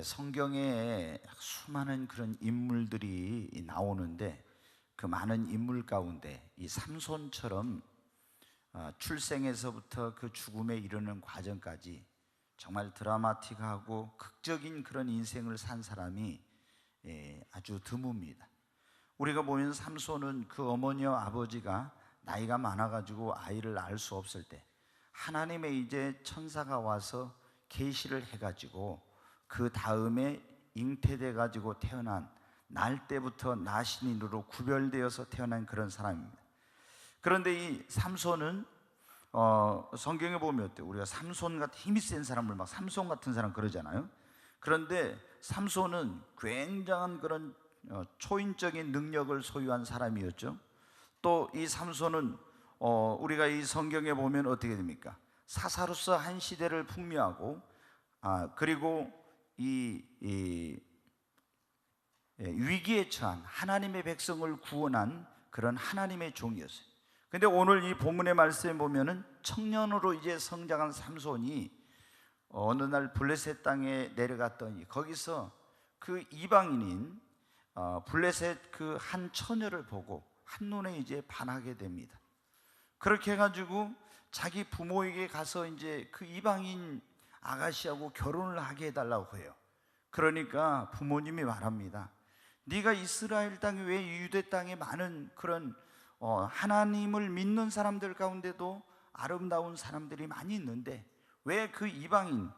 성경에 수많은 그런 인물들이 나오는데 그 많은 인물 가운데 이 삼손처럼 출생에서부터 그 죽음에 이르는 과정까지 정말 드라마틱하고 극적인 그런 인생을 산 사람이 아주 드뭅니다. 우리가 보면 삼손은 그 어머니와 아버지가 나이가 많아가지고 아이를 낳을 수 없을 때 하나님의 이제 천사가 와서 계시를 해가지고 그 다음에 잉태돼 가지고 태어난, 날 때부터 나신인으로 구별되어서 태어난 그런 사람입니다. 그런데 이 삼손은 성경에 보면 어때요? 우리가 삼손 같은 힘이 센 사람을 막 삼손 같은 사람 그러잖아요. 그런데 삼손은 굉장한 그런 초인적인 능력을 소유한 사람이었죠. 또 이 삼손은 우리가 이 성경에 보면 어떻게 됩니까? 사사로서 한 시대를 풍미하고 그리고 위기에 처한 하나님의 백성을 구원한 그런 하나님의 종이었어요. 근데 오늘 이 본문의 말씀에 보면은 청년으로 이제 성장한 삼손이 어느 날 블레셋 땅에 내려갔더니 거기서 그 이방인인 블레셋 그 한 처녀를 보고 한눈에 이제 반하게 됩니다. 그렇게 해가지고 자기 부모에게 가서 이제 그 이방인 아가씨하고 결혼을 하게 해달라고 해요. 그러니까 부모님이 말합니다. 네가 이스라엘 땅에 왜 유대 땅에 많은 그런 하나님을 믿는 사람들 가운데도 아름다운 사람들이 많이 있는데 왜 그 이방인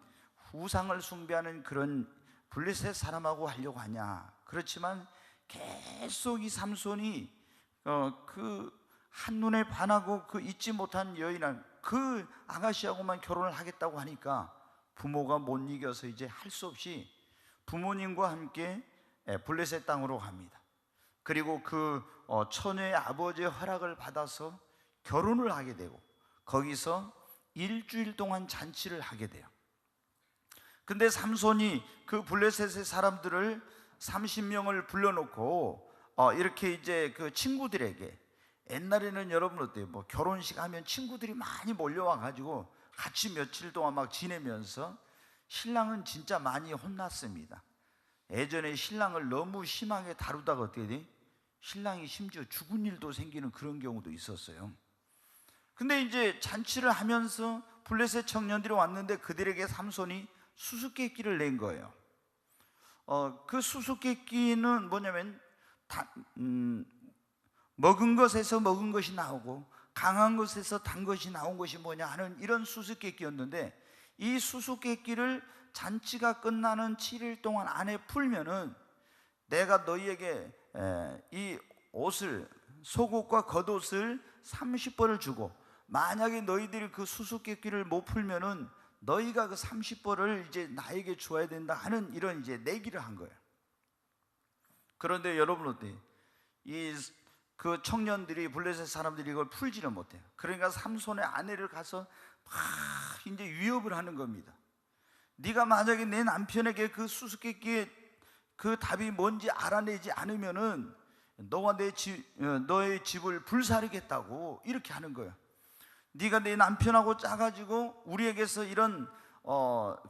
우상을 숭배하는 그런 블레셋 사람하고 하려고 하냐. 그렇지만 계속 이 삼손이 그 한눈에 반하고 그 잊지 못한 여인한 그 아가씨하고만 결혼을 하겠다고 하니까 부모가 못 이겨서 이제 할 수 없이 부모님과 함께 블레셋 땅으로 갑니다. 그리고 그 처녀의 아버지의 허락을 받아서 결혼을 하게 되고 거기서 일주일 동안 잔치를 하게 돼요. 근데 삼손이 그 블레셋의 사람들을 30명을 불러놓고 이렇게 이제 그 친구들에게, 옛날에는 여러분 어때요? 뭐 결혼식 하면 친구들이 많이 몰려와 가지고 같이 며칠 동안 막 지내면서 신랑은 진짜 많이 혼났습니다. 예전에 신랑을 너무 심하게 다루다가 어떻게 돼? 신랑이 심지어 죽은 일도 생기는 그런 경우도 있었어요. 근데 이제 잔치를 하면서 블레셋 청년들이 왔는데 그들에게 삼손이 수수께끼를 낸 거예요. 그 수수께끼는 뭐냐면 먹은 것에서 먹은 것이 나오고 강한 것에서 단 것이 나온 것이 뭐냐 하는 이런 수수께끼였는데, 이 수수께끼를 잔치가 끝나는 7일 동안 안에 풀면은 내가 너희에게 이 옷을, 속옷과 겉옷을 30벌을 주고, 만약에 너희들이 그 수수께끼를 못 풀면은 너희가 그 30벌을 이제 나에게 주어야 된다 하는 이런 이제 내기를 한 거예요. 그런데 여러분 어때요? 그 청년들이, 블레셋 사람들이 이걸 풀지를 못해요. 그러니까 삼손의 아내를 가서 막 이제 위협을 하는 겁니다. 네가 만약에 내 남편에게 그 수수께끼의 그 답이 뭔지 알아내지 않으면은 너와 너의 집을 불사르겠다고 이렇게 하는 거예요. 네가 내 남편하고 짜가지고 우리에게서 이런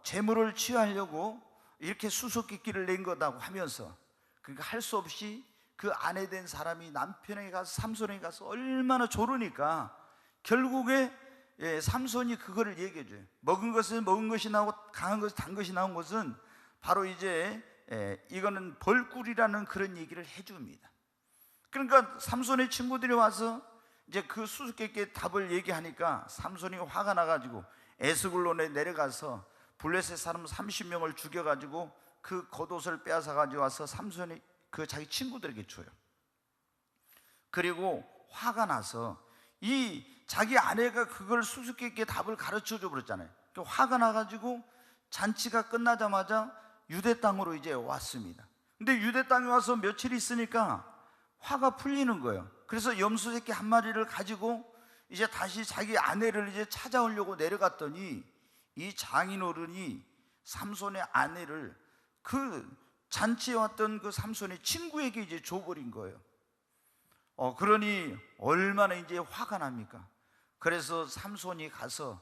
재물을 취하려고 이렇게 수수께끼를 낸 거다고 하면서, 그러니까 할 수 없이 그 아내 된 사람이 남편에게 가서, 삼손에게 가서 얼마나 조르니까 결국에 삼손이 그거를 얘기해 줘요. 먹은 것은 먹은 것이 나오고 강한 것은 단 것이 나온 것은 바로 이제 이거는 벌꿀이라는 그런 얘기를 해줍니다. 그러니까 삼손의 친구들이 와서 이제 그 수수께끼의 답을 얘기하니까 삼손이 화가 나가지고 에스글론에 내려가서 블레셋 사람 30명을 죽여가지고 그 겉옷을 빼앗아 가지고 와서 삼손이 그 자기 친구들에게 줘요. 그리고 화가 나서 이 자기 아내가 그걸 수수께끼의 답을 가르쳐 줘 버렸잖아요. 화가 나가지고 잔치가 끝나자마자 유대 땅으로 이제 왔습니다. 근데 유대 땅에 와서 며칠 있으니까 화가 풀리는 거예요. 그래서 염소 새끼 한 마리를 가지고 이제 다시 자기 아내를 이제 찾아오려고 내려갔더니 이 장인어른이 삼손의 아내를 그 잔치에 왔던 그 삼손의 친구에게 이제 줘버린 거예요. 그러니 얼마나 이제 화가 납니까? 그래서 삼손이 가서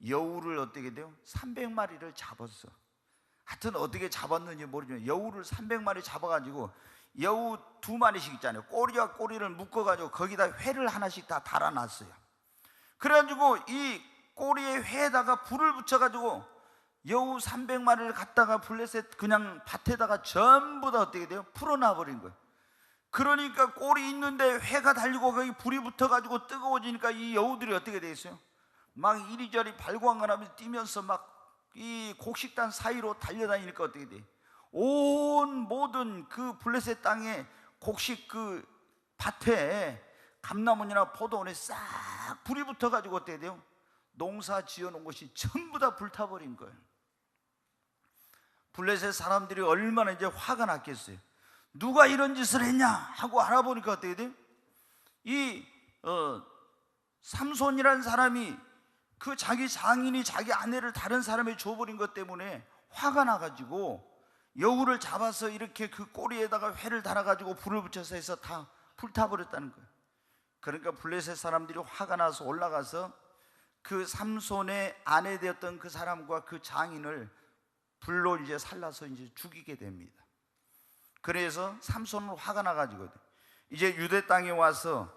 여우를 어떻게 돼요? 300마리를 잡았어. 하여튼 어떻게 잡았는지 모르지만 여우를 300마리 잡아가지고 여우 2마리씩 있잖아요. 꼬리와 꼬리를 묶어가지고 거기다 회를 하나씩 다 달아놨어요. 그래가지고 이 꼬리에 회에다가 불을 붙여가지고 여우 300마리를 갖다가 블레셋 그냥 밭에다가 전부 다 어떻게 돼요? 풀어놔버린 거예요. 그러니까 꼬리 있는데 회가 달리고 거기 불이 붙어가지고 뜨거워지니까 이 여우들이 어떻게 돼 있어요? 막 이리저리 발광하면서 뛰면서 막 이 곡식단 사이로 달려다니니까 어떻게 돼? 온 모든 그 블레셋 땅에 곡식 그 밭에 감나무나 포도원에 싹 불이 붙어가지고 어떻게 돼요? 농사 지어놓은 것이 전부 다 불타버린 거예요. 블레셋 사람들이 얼마나 이제 화가 났겠어요. 누가 이런 짓을 했냐 하고 알아보니까 어떻게 돼요? 이 삼손이라는 사람이 그 자기 장인이 자기 아내를 다른 사람에 줘버린 것 때문에 화가 나가지고 여우를 잡아서 이렇게 그 꼬리에다가 회를 달아가지고 불을 붙여서 해서 다 불타버렸다는 거예요. 그러니까 블레셋 사람들이 화가 나서 올라가서 그 삼손의 아내 되었던 그 사람과 그 장인을 불로 이제 살라서 이제 죽이게 됩니다. 그래서 삼손은 화가 나가지고 이제 유대 땅에 와서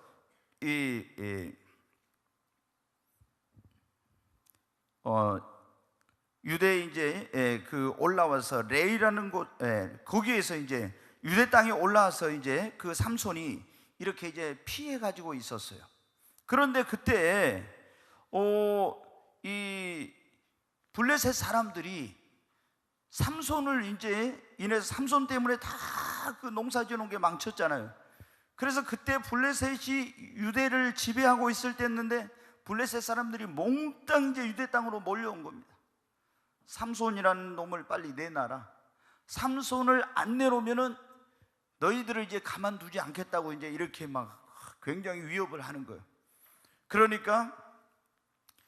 유대에 이제 그 올라와서 레이라는 곳 거기에서 이제 유대 땅에 올라와서 이제 그 삼손이 이렇게 이제 피해 가지고 있었어요. 그런데 그때 이 블레셋 사람들이 삼손을 이제 인해서 삼손 때문에 다 그 농사 지어놓은 게 망쳤잖아요. 그래서 그때 블레셋이 유대를 지배하고 있을 때였는데 블레셋 사람들이 몽땅 이제 유대 땅으로 몰려온 겁니다. 삼손이라는 놈을 빨리 내놔라. 삼손을 안 내놓으면은 너희들을 이제 가만두지 않겠다고 이제 이렇게 막 굉장히 위협을 하는 거예요. 그러니까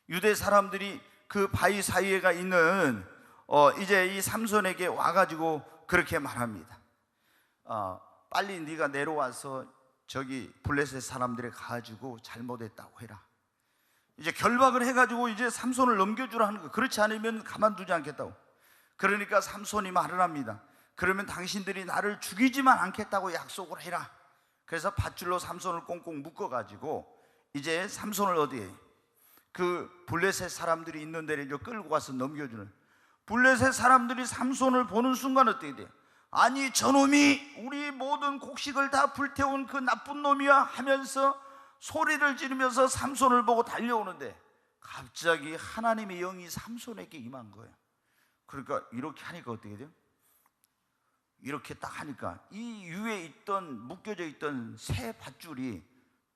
유대 사람들이 그 바위 사이에가 있는 이제 이 삼손에게 와가지고 그렇게 말합니다. 빨리 네가 내려와서 저기 블레셋 사람들에 가가지고 잘못했다고 해라. 이제 결박을 해가지고 이제 삼손을 넘겨주라 하는 거. 그렇지 않으면 가만두지 않겠다고. 그러니까 삼손이 말을 합니다. 그러면 당신들이 나를 죽이지만 않겠다고 약속을 해라. 그래서 밧줄로 삼손을 꽁꽁 묶어가지고 이제 삼손을 어디에 그 블레셋 사람들이 있는 데를 이제 끌고 가서 넘겨주는. 블레셋 사람들이 삼손을 보는 순간 어떻게 돼요? 아니 저놈이 우리 모든 곡식을 다 불태운 그 나쁜 놈이야 하면서 소리를 지르면서 삼손을 보고 달려오는데 갑자기 하나님의 영이 삼손에게 임한 거예요. 그러니까 이렇게 하니까 어떻게 돼요? 이렇게 딱 하니까 이 위에 있던 묶여져 있던 새 밧줄이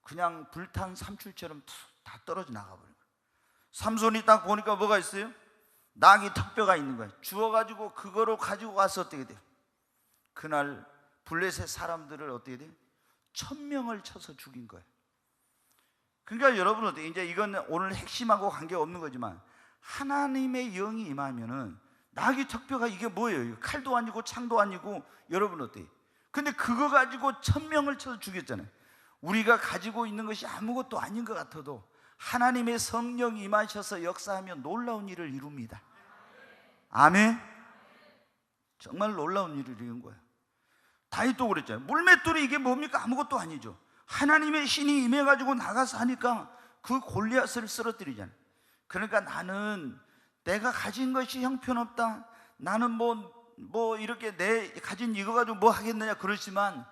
그냥 불탄 삼출처럼 다 떨어져 나가버린 거예요. 삼손이 딱 보니까 뭐가 있어요? 나귀 턱뼈가 있는 거예요. 주워가지고 그거로 가지고 와서 어떻게 돼요? 그날 블레셋 사람들을 어떻게 돼요? 1000명을 쳐서 죽인 거예요. 그러니까 여러분 어때요? 이제 이건 오늘 핵심하고 관계없는 거지만 하나님의 영이 임하면은 나귀 턱뼈가 이게 뭐예요? 칼도 아니고 창도 아니고 여러분 어때요? 근데 그거 가지고 1000명을 쳐서 죽였잖아요. 우리가 가지고 있는 것이 아무것도 아닌 것 같아도 하나님의 성령이 임하셔서 역사하면 놀라운 일을 이룹니다. 아멘. 정말 놀라운 일을 이룬 거예요. 다윗도 그랬잖아요. 물맷돌이 이게 뭡니까? 아무것도 아니죠. 하나님의 신이 임해가지고 나가서 하니까 그 골리앗을 쓰러뜨리잖아요. 그러니까 나는 내가 가진 것이 형편없다. 나는 뭐 이렇게 내 가진 이거 가지고 뭐 하겠느냐 그러지만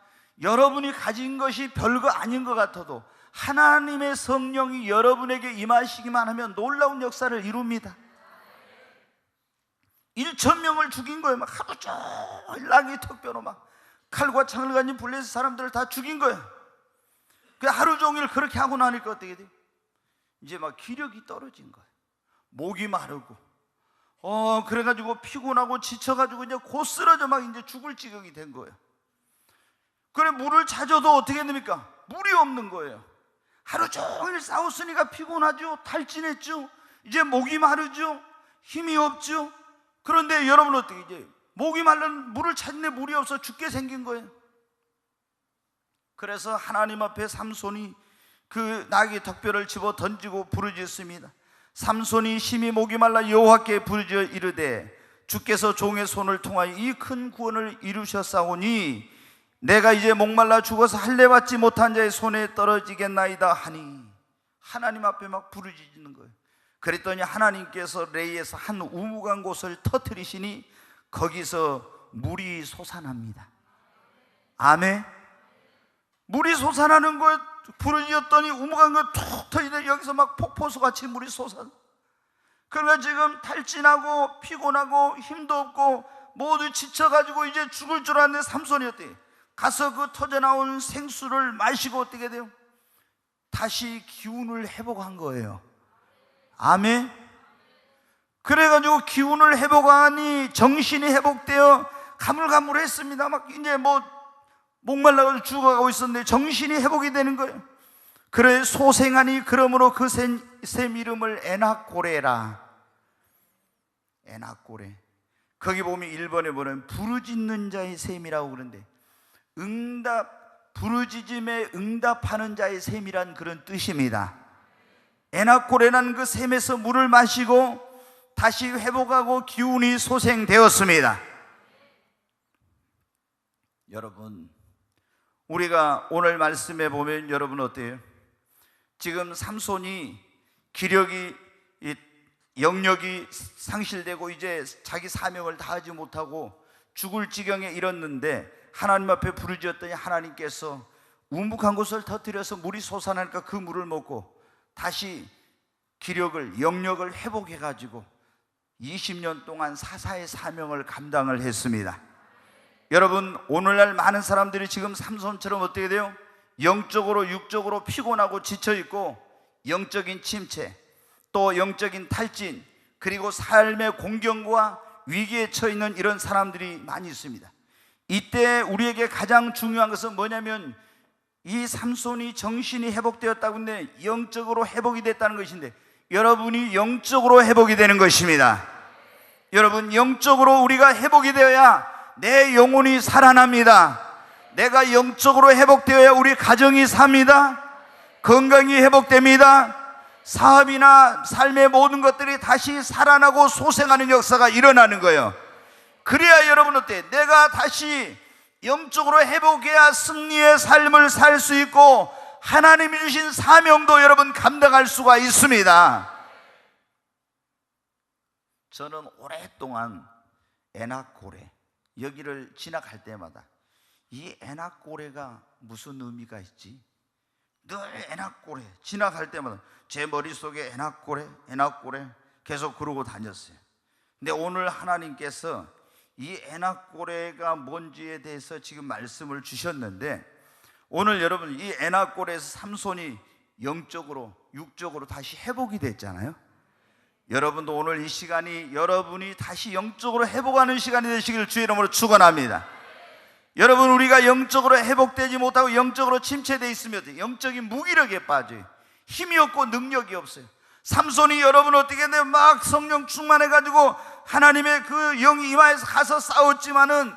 여러분이 가진 것이 별거 아닌 것 같아도 하나님의 성령이 여러분에게 임하시기만 하면 놀라운 역사를 이룹니다. 1000명을 죽인 거예요. 막 하루 종일 나귀 턱뼈로 막 칼과 창을 가진 블레셋 사람들을 다 죽인 거예요. 그 하루 종일 그렇게 하고 나니까 어떻게 돼요? 이제 막 기력이 떨어진 거예요. 목이 마르고 그래가지고 피곤하고 지쳐가지고 이제 곧 쓰러져 막 이제 죽을 지경이 된 거예요. 그래 물을 찾아도 어떻게 됩니까? 물이 없는 거예요. 하루 종일 싸웠으니까 피곤하죠. 탈진했죠. 이제 목이 마르죠. 힘이 없죠. 그런데 여러분 어떻게 이제 목이 말른 물을 찾는데 물이 없어 죽게 생긴 거예요. 그래서 하나님 앞에 삼손이 그 나귀 턱뼈를 집어 던지고 부르짖습니다. 삼손이 심히 목이 말라 여호와께 부르짖어 이르되 주께서 종의 손을 통하여 이 큰 구원을 이루셨사오니 내가 이제 목말라 죽어서 할례 받지 못한 자의 손에 떨어지겠나이다 하니, 하나님 앞에 막 부르짖는 거예요. 그랬더니 하나님께서 레이에서 한 우묵한 곳을 터뜨리시니 거기서 물이 솟아납니다. 아멘. 물이 솟아나는 거에 부르짖었더니 우묵한 거 툭 터지더니 여기서 막 폭포수같이 물이 솟아. 그러니까 지금 탈진하고 피곤하고 힘도 없고 모두 지쳐가지고 이제 죽을 줄 알았는데 삼손이 어때요? 가서 그 터져나온 생수를 마시고 어떻게 돼요? 다시 기운을 회복한 거예요. 아멘. 그래가지고 기운을 회복하니 정신이 회복되어 가물가물했습니다. 막 이제 뭐 목말라서 죽어가고 있었는데 정신이 회복이 되는 거예요. 그래 소생하니 그러므로 그 샘 이름을 에낙고레라. 에낙고레. 거기 보면 1번에 보면 부르짖는 자의 샘이라고 그러는데, 부르짖음에 응답하는 자의 샘이란 그런 뜻입니다. 에낙고레라는 그 샘에서 물을 마시고 다시 회복하고 기운이 소생되었습니다. 여러분, 우리가 오늘 말씀에 보면 여러분 어때요? 지금 삼손이 기력이, 영력이 상실되고 이제 자기 사명을 다하지 못하고 죽을 지경에 이르렀는데 하나님 앞에 부르짖었더니 하나님께서 우묵한 곳을 터뜨려서 물이 솟아나니까 그 물을 먹고 다시 기력을, 영력을 회복해가지고 20년 동안 사사의 사명을 감당을 했습니다. 여러분, 오늘날 많은 사람들이 지금 삼손처럼 어떻게 돼요? 영적으로 육적으로 피곤하고 지쳐있고 영적인 침체, 또 영적인 탈진, 그리고 삶의 공경과 위기에 처해있는 이런 사람들이 많이 있습니다. 이때 우리에게 가장 중요한 것은 뭐냐면 이 삼손이 정신이 회복되었다고 하는데 영적으로 회복이 됐다는 것인데, 여러분이 영적으로 회복이 되는 것입니다. 여러분, 영적으로 우리가 회복이 되어야 내 영혼이 살아납니다. 내가 영적으로 회복되어야 우리 가정이 삽니다. 건강이 회복됩니다. 사업이나 삶의 모든 것들이 다시 살아나고 소생하는 역사가 일어나는 거예요. 그래야 여러분 어때? 내가 다시 영적으로 회복해야 승리의 삶을 살 수 있고 하나님이 주신 사명도 여러분 감당할 수가 있습니다. 저는 오랫동안 에낙고레 여기를 지나갈 때마다 이 에낙고레가 무슨 의미가 있지? 늘 에낙고레 지나갈 때마다 제 머릿속에 에낙고레 계속 그러고 다녔어요. 근데 오늘 하나님께서 이 에낙고레가 뭔지에 대해서 지금 말씀을 주셨는데, 오늘 여러분 이 에낙고레에서 삼손이 영적으로 육적으로 다시 회복이 됐잖아요. 여러분도 오늘 이 시간이 여러분이 다시 영적으로 회복하는 시간이 되시기를 주의 이름으로 축원합니다. 여러분, 우리가 영적으로 회복되지 못하고 영적으로 침체되어 있으면 영적인 무기력에 빠져요. 힘이 없고 능력이 없어요. 삼손이 여러분 어떻게 했나요? 막 성령 충만해가지고 하나님의 그 영이 임하여서 가서 싸웠지만은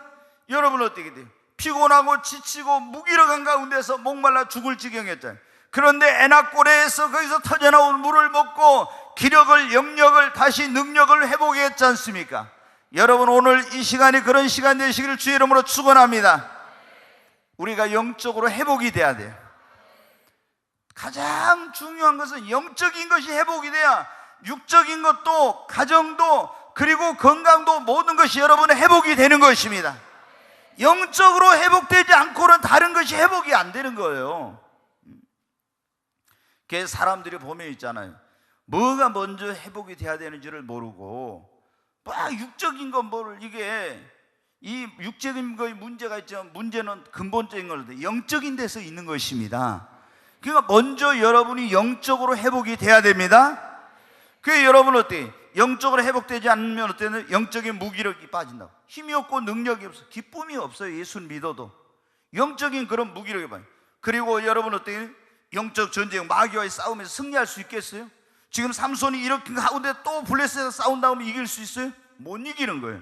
여러분 어떻게 돼요? 피곤하고 지치고 무기력한 가운데서 목말라 죽을 지경이었잖아요. 그런데 에낙고레에서 거기서 터져나온 물을 먹고 기력을, 영력을, 다시 능력을 회복했지 않습니까? 여러분, 오늘 이 시간이 그런 시간 되시기를 주의 이름으로 축원합니다. 우리가 영적으로 회복이 돼야 돼요. 가장 중요한 것은 영적인 것이 회복이 돼야 육적인 것도, 가정도, 그리고 건강도, 모든 것이 여러분의 회복이 되는 것입니다. 영적으로 회복되지 않고는 다른 것이 회복이 안 되는 거예요. 그 사람들이 보면 있잖아요, 뭐가 먼저 회복이 돼야 되는지를 모르고 막 육적인 건 뭘, 이게 이 육적인 거에 문제가 있지만 문제는 근본적인 거는데 영적인 데서 있는 것입니다. 그러니까 먼저 여러분이 영적으로 회복이 돼야 됩니다. 그게 여러분 어때요? 영적으로 회복되지 않으면 어때요? 영적인 무기력이 빠진다고. 힘이 없고 능력이 없어, 기쁨이 없어요. 예수를 믿어도 영적인 그런 무기력이 빠져요. 그리고 여러분 어때요? 영적 전쟁, 마귀와의 싸움에서 승리할 수 있겠어요? 지금 삼손이 이렇게 가운데 또 블레셋에서 싸운다 하면 이길 수 있어요? 못 이기는 거예요.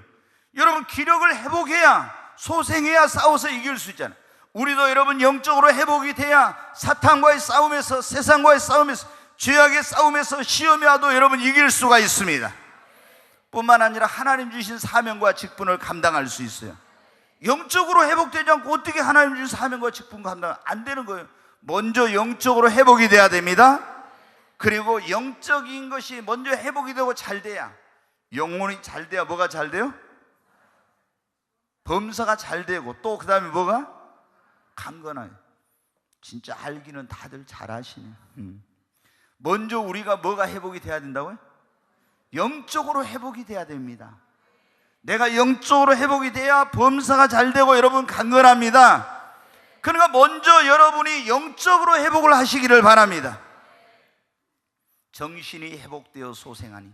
여러분, 기력을 회복해야, 소생해야 싸워서 이길 수 있잖아요. 우리도 여러분 영적으로 회복이 돼야 사탄과의 싸움에서, 세상과의 싸움에서, 죄악의 싸움에서, 시험이 와도 여러분 이길 수가 있습니다. 뿐만 아니라 하나님 주신 사명과 직분을 감당할 수 있어요. 영적으로 회복되지 않고 어떻게 하나님 주신 사명과 직분 감당 안 되는 거예요. 먼저 영적으로 회복이 돼야 됩니다. 그리고 영적인 것이 먼저 회복이 되고 잘 돼야, 영혼이 잘 돼야 뭐가 잘 돼요? 범사가 잘 되고, 또 그 다음에 뭐가? 강건하게. 진짜 알기는 다들 잘 아시네. 먼저 우리가 뭐가 회복이 돼야 된다고요? 영적으로 회복이 돼야 됩니다. 내가 영적으로 회복이 돼야 범사가 잘 되고 여러분 강건합니다. 그러니까 먼저 여러분이 영적으로 회복을 하시기를 바랍니다. 정신이 회복되어 소생하니,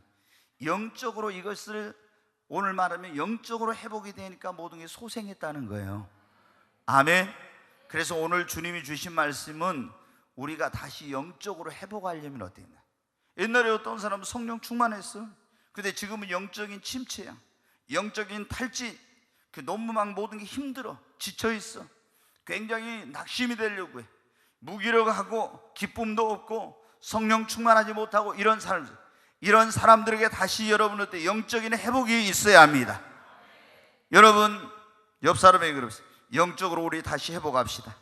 영적으로 이것을 오늘 말하면 영적으로 회복이 되니까 모든 게 소생했다는 거예요. 아멘. 그래서 오늘 주님이 주신 말씀은 우리가 다시 영적으로 회복하려면 어떻게 되나? 옛날에 어떤 사람은 성령 충만했어. 근데 지금은 영적인 침체야. 영적인 탈진, 그 너무 막 모든 게 힘들어. 지쳐있어. 굉장히 낙심이 되려고 해. 무기력하고 기쁨도 없고 성령 충만하지 못하고 이런 사람들에게 다시 여러분 어때? 영적인 회복이 있어야 합니다. 여러분 옆 사람에게 그러세요. 영적으로 우리 다시 회복합시다.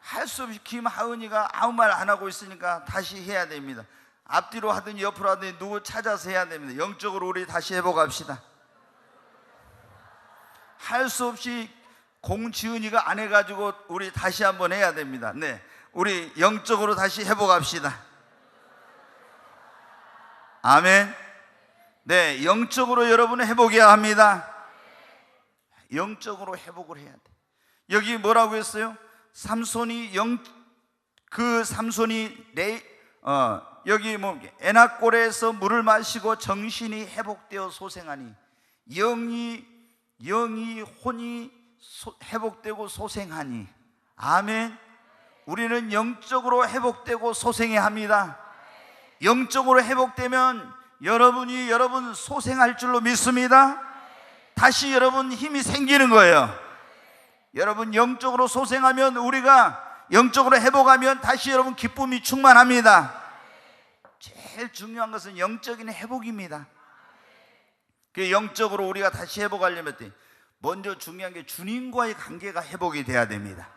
할 수 없이 김하은이가 아무 말 안 하고 있으니까 다시 해야 됩니다. 앞뒤로 하든지 옆으로 하든지 누구 찾아서 해야 됩니다. 영적으로 우리 다시 회복합시다. 할 수 없이 공지은이가 안 해가지고 우리 다시 한번 해야 됩니다. 네, 우리 영적으로 다시 회복합시다. 아멘. 네, 영적으로 여러분은 회복해야 합니다. 영적으로 회복을 해야 돼. 여기 뭐라고 했어요? 삼손이 여기 뭐 에낙골에서 물을 마시고 정신이 회복되어 소생하니, 영이 혼이 회복되고 소생하니. 아멘. 우리는 영적으로 회복되고 소생해야 합니다. 영적으로 회복되면 여러분 소생할 줄로 믿습니다. 다시 여러분 힘이 생기는 거예요. 여러분 영적으로 소생하면, 우리가 영적으로 회복하면 다시 여러분 기쁨이 충만합니다. 제일 중요한 것은 영적인 회복입니다. 그 영적으로 우리가 다시 회복하려면 먼저 중요한 게 주님과의 관계가 회복이 돼야 됩니다.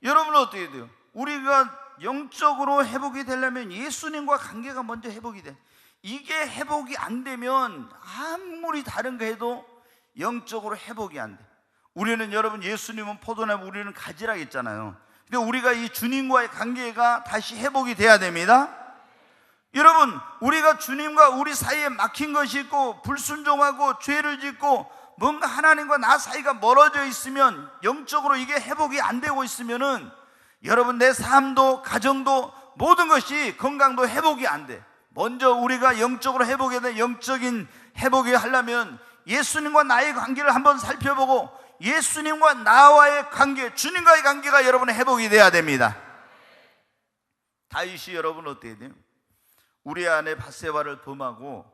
여러분은 어떻게 돼요? 우리가 영적으로 회복이 되려면 예수님과 관계가 먼저 회복이 돼. 이게 회복이 안 되면 아무리 다른 거 해도 영적으로 회복이 안 돼. 우리는 여러분 예수님은 포도나무, 우리는 가지락 있잖아요. 근데 우리가 이 주님과의 관계가 다시 회복이 돼야 됩니다. 여러분, 우리가 주님과 우리 사이에 막힌 것이 있고 불순종하고 죄를 짓고 뭔가 하나님과 나 사이가 멀어져 있으면, 영적으로 이게 회복이 안 되고 있으면은 여러분 내 삶도 가정도 모든 것이, 건강도 회복이 안 돼. 먼저 우리가 영적으로 회복해야 돼. 영적인 회복이 하려면 예수님과 나의 관계를 한번 살펴보고, 예수님과 나와의 관계, 주님과의 관계가 여러분의 회복이 돼야 됩니다. 다윗이 여러분 어떻게 돼요? 우리아 내 밧세바를 범하고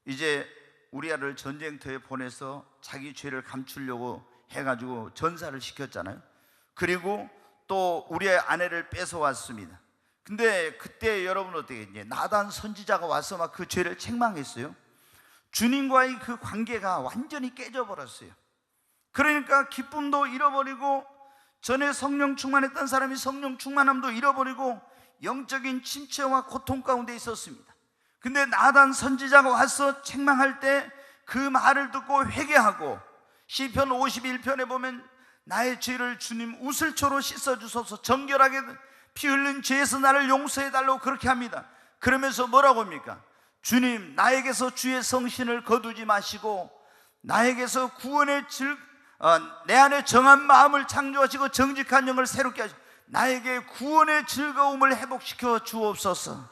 이제 우리아를 전쟁터에 보내서 자기 죄를 감추려고 해가지고 전사를 시켰잖아요. 그리고 또 우리의 아내를 뺏어왔습니다. 근데 그때 여러분 어떻게 했냐? 나단 선지자가 와서 막 그 죄를 책망했어요. 주님과의 그 관계가 완전히 깨져버렸어요. 그러니까 기쁨도 잃어버리고, 전에 성령 충만했던 사람이 성령 충만함도 잃어버리고 영적인 침체와 고통 가운데 있었습니다. 근데 나단 선지자가 와서 책망할 때 그 말을 듣고 회개하고, 시편 51편에 보면 나의 죄를 주님 우슬초로 씻어주소서, 정결하게 피 흘린 죄에서 나를 용서해달라고 그렇게 합니다. 그러면서 뭐라고 합니까? 주님, 나에게서 주의 성신을 거두지 마시고 나에게서 내 안에 정한 마음을 창조하시고 정직한 영을 새롭게 하시고 나에게 구원의 즐거움을 회복시켜 주옵소서.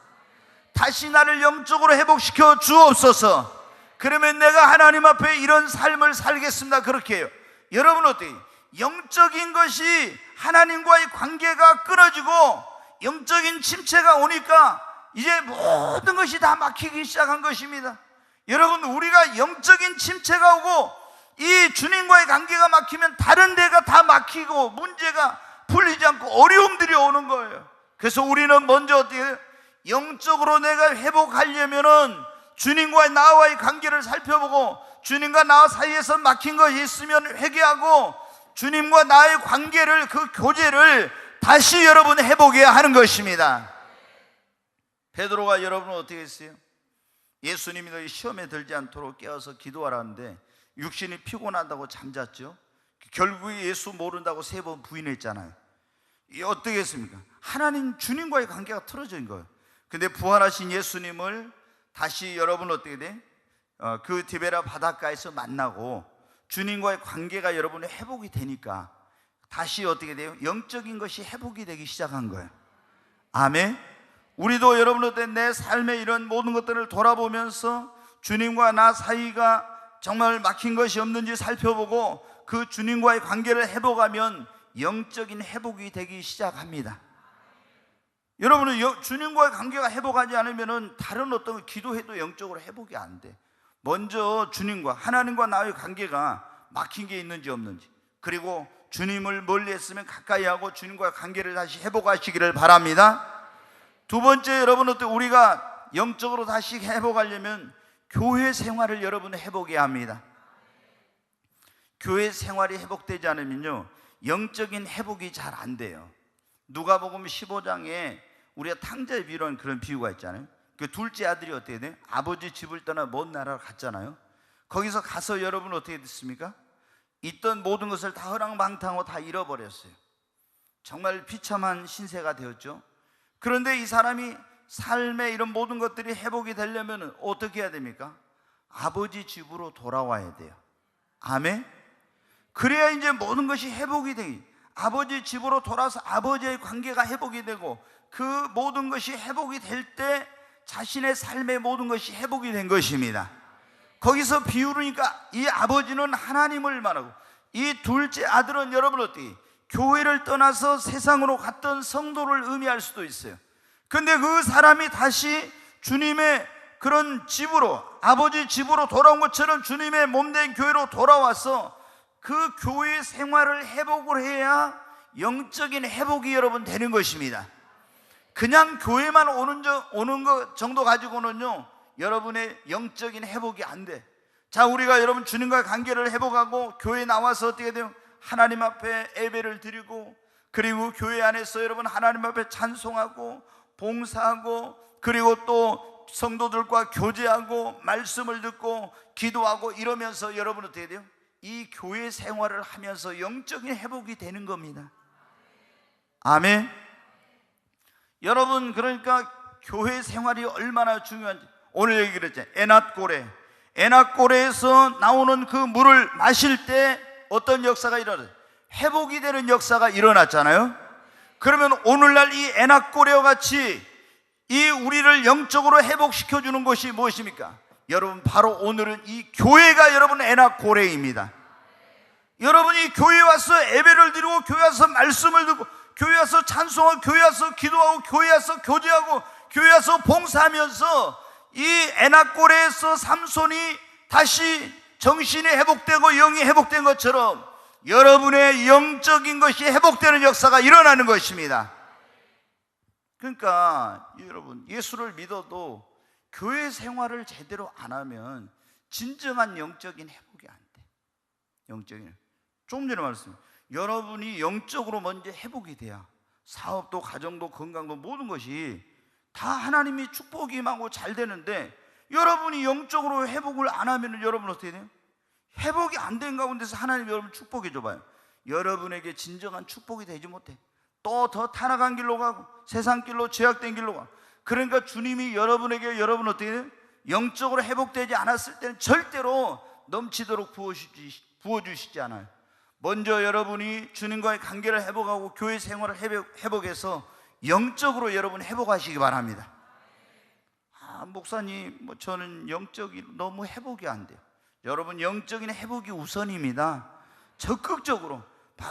다시 나를 영적으로 회복시켜 주옵소서. 그러면 내가 하나님 앞에 이런 삶을 살겠습니다. 그렇게 해요. 여러분 어때요? 영적인 것이, 하나님과의 관계가 끊어지고 영적인 침체가 오니까 이제 모든 것이 다 막히기 시작한 것입니다. 여러분, 우리가 영적인 침체가 오고 이 주님과의 관계가 막히면 다른 데가 다 막히고 문제가 풀리지 않고 어려움들이 오는 거예요. 그래서 우리는 먼저 어떻게 해요? 영적으로 내가 회복하려면은 주님과 나와의 관계를 살펴보고 주님과 나 사이에서 막힌 것이 있으면 회개하고 주님과 나의 관계를, 그 교제를 다시 여러분 회복해야 하는 것입니다. 베드로가 여러분 어떻게 했어요? 예수님이 너희 시험에 들지 않도록 깨어서 기도하라는데 육신이 피곤하다고 잠잤죠. 결국에 예수 모른다고 3번 부인했잖아요. 이 어떻게 했습니까? 하나님 주님과의 관계가 틀어진 거예요. 근데 부활하신 예수님을 다시 여러분 어떻게 돼? 그 디베라 바닷가에서 만나고 주님과의 관계가 여러분의 회복이 되니까 다시 어떻게 돼요? 영적인 것이 회복이 되기 시작한 거예요. 아멘. 우리도 여러분 어때 내 삶의 이런 모든 것들을 돌아보면서 주님과 나 사이가 정말 막힌 것이 없는지 살펴보고 그 주님과의 관계를 회복하면 영적인 회복이 되기 시작합니다. 여러분은 주님과의 관계가 회복하지 않으면 다른 어떤 기도해도 영적으로 회복이 안 돼. 먼저 주님과 하나님과 나의 관계가 막힌 게 있는지 없는지, 그리고 주님을 멀리 했으면 가까이 하고 주님과의 관계를 다시 회복하시기를 바랍니다. 두 번째, 여러분 어때 우리가 영적으로 다시 회복하려면 교회 생활을 여러분 회복해야 합니다. 교회 생활이 회복되지 않으면요 영적인 회복이 잘 안 돼요. 누가복음 15장에 우리가 탕자의 비유라는 그런 비유가 있잖아요. 그 둘째 아들이 어떻게 돼요? 아버지 집을 떠나 먼 나라로 갔잖아요. 거기서 가서 여러분 어떻게 됐습니까? 있던 모든 것을 다 허랑방탕하고 다 잃어버렸어요. 정말 비참한 신세가 되었죠. 그런데 이 사람이 삶의 이런 모든 것들이 회복이 되려면 어떻게 해야 됩니까? 아버지 집으로 돌아와야 돼요. 아멘. 그래야 이제 모든 것이 회복이 되기, 아버지 집으로 돌아서 아버지의 관계가 회복이 되고 그 모든 것이 회복이 될 때 자신의 삶의 모든 것이 회복이 된 것입니다. 거기서 비유니까 이 아버지는 하나님을 말하고 이 둘째 아들은 여러분 어떻게 교회를 떠나서 세상으로 갔던 성도를 의미할 수도 있어요. 근데 그 사람이 다시 주님의 그런 집으로, 아버지 집으로 돌아온 것처럼 주님의 몸된 교회로 돌아와서 그 교회 생활을 회복을 해야 영적인 회복이 여러분 되는 것입니다. 그냥 교회만 오는 것 정도 가지고는요 여러분의 영적인 회복이 안 돼. 자, 우리가 여러분 주님과의 관계를 회복하고 교회에 나와서 어떻게 돼요? 하나님 앞에 예배를 드리고, 그리고 교회 안에서 여러분 하나님 앞에 찬송하고 봉사하고, 그리고 또 성도들과 교제하고 말씀을 듣고 기도하고 이러면서 여러분 어떻게 돼요? 이 교회 생활을 하면서 영적인 회복이 되는 겁니다. 아멘. 여러분 그러니까 교회 생활이 얼마나 중요한지 오늘 얘기를 했잖아요. 에낫고레에서 나오는 그 물을 마실 때 어떤 역사가 일어나요? 회복이 되는 역사가 일어났잖아요. 그러면 오늘날 이 에낫고레와 같이 이 우리를 영적으로 회복시켜주는 것이 무엇입니까? 여러분 바로 오늘은 이 교회가 여러분 에낫고레입니다. 여러분이 교회에 와서 예배를 드리고 교회에 와서 말씀을 듣고 교회에 와서 찬송하고 교회에 와서 기도하고 교회에 와서 교제하고 교회에 와서 봉사하면서 이 에낫고레에서 삼손이 다시 정신이 회복되고 영이 회복된 것처럼 여러분의 영적인 것이 회복되는 역사가 일어나는 것입니다. 그러니까 여러분 예수를 믿어도 교회 생활을 제대로 안 하면 진정한 영적인 회복이 안 돼. 영적인, 조금 전에 말했습니다. 여러분이 영적으로 먼저 회복이 돼야 사업도 가정도 건강도 모든 것이 다 하나님이 축복이 임하고 잘 되는데, 여러분이 영적으로 회복을 안 하면 여러분 어떻게 돼요? 회복이 안 된 가운데서 하나님이 여러분 축복해 줘봐요. 여러분에게 진정한 축복이 되지 못해. 또 더 타락한 길로 가고 세상 길로 죄악된 길로 가고. 그러니까 주님이 여러분에게 여러분 어떻게 돼요? 영적으로 회복되지 않았을 때는 절대로 넘치도록 부어주시지 않아요. 먼저 여러분이 주님과의 관계를 회복하고 교회 생활을 회복해서 영적으로 여러분 회복하시기 바랍니다. 목사님 저는 영적이 너무 회복이 안 돼요. 여러분 영적인 회복이 우선입니다. 적극적으로.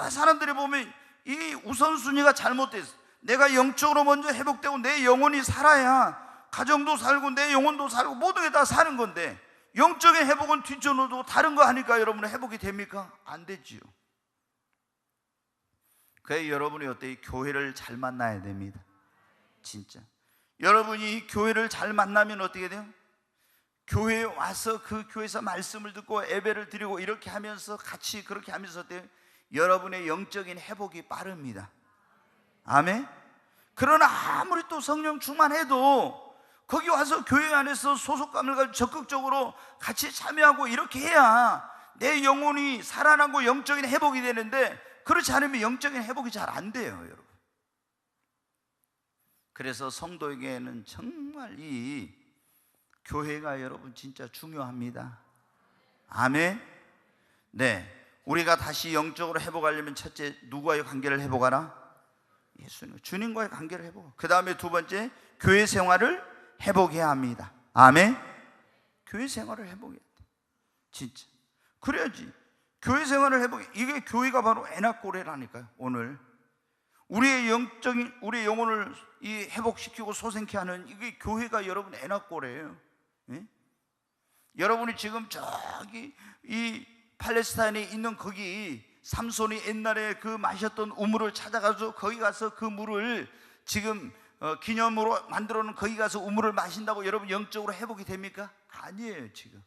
사람들이 보면 이 우선순위가 잘못됐어요. 내가 영적으로 먼저 회복되고 내 영혼이 살아야 가정도 살고 내 영혼도 살고 모든 게 다 사는 건데, 영적인 회복은 뒤쳐놓고 다른 거 하니까 여러분은 회복이 됩니까? 안 되지요. 그래서 여러분이 어때요? 교회를 잘 만나야 됩니다. 진짜 여러분이 교회를 잘 만나면 어떻게 돼요? 교회에 와서 그 교회에서 말씀을 듣고 예배를 드리고 이렇게 하면서 같이 그렇게 하면서 여러분의 영적인 회복이 빠릅니다. 아멘. 그러나 아무리 또 성령 충만해도 거기 와서 교회 안에서 소속감을 가지고 적극적으로 같이 참여하고 이렇게 해야 내 영혼이 살아나고 영적인 회복이 되는데, 그렇지 않으면 영적인 회복이 잘 안 돼요, 여러분. 그래서 성도에게는 정말 이 교회가 여러분 진짜 중요합니다. 아멘. 네, 우리가 다시 영적으로 회복하려면 첫째, 누구와의 관계를 회복하라? 예수님, 주님과의 관계를 회복. 그 다음에 두 번째, 교회 생활을 회복해야 합니다. 아멘. 교회 생활을 회복해야 돼, 진짜. 그래야지 교회 생활을 회복해. 이게 교회가 바로 에나꼬레라니까요. 오늘 우리의 영혼을 회복시키고 소생케 하는 이게 교회가 여러분 에나꼬레예요. 예? 여러분이 지금 저기 이 팔레스타인에 있는 거기 삼손이 옛날에 그 마셨던 우물을 찾아가서 거기 가서 그 물을 지금 기념으로 만들어 놓은 거기 가서 우물을 마신다고 여러분 영적으로 회복이 됩니까? 아니에요. 지금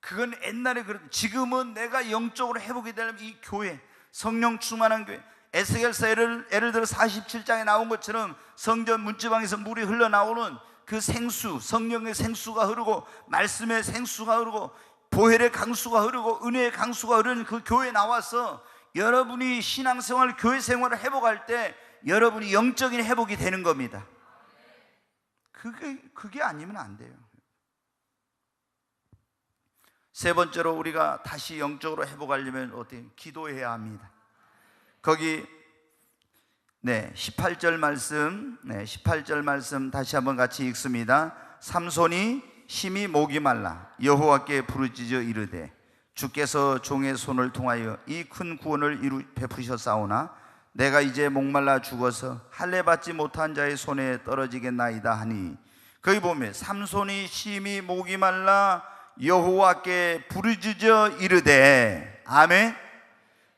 그건 옛날에 그런, 지금은 내가 영적으로 회복이 되려면 이 교회, 성령 충만한 교회, 에스겔서 예를 들어 47장에 나온 것처럼 성전 문지방에서 물이 흘러나오는 그 생수, 성령의 생수가 흐르고 말씀의 생수가 흐르고 보혈의 강수가 흐르고 은혜의 강수가 흐르는 그 교회에 나와서 여러분이 신앙생활, 교회생활을 회복할 때 여러분이 영적인 회복이 되는 겁니다. 그게 아니면 안 돼요. 세 번째로 우리가 다시 영적으로 회복하려면 어떻게? 기도해야 합니다. 거기 18절 말씀 다시 한번 같이 읽습니다. 삼손이 심히 목이 말라 여호와께 부르짖어 이르되 주께서 종의 손을 통하여 이 큰 구원을 베푸셨사오나 내가 이제 목말라 죽어서 할례 받지 못한 자의 손에 떨어지겠나이다 하니, 거기 보면 삼손이 심히 목이 말라 여호와께 부르짖어 이르되, 아멘.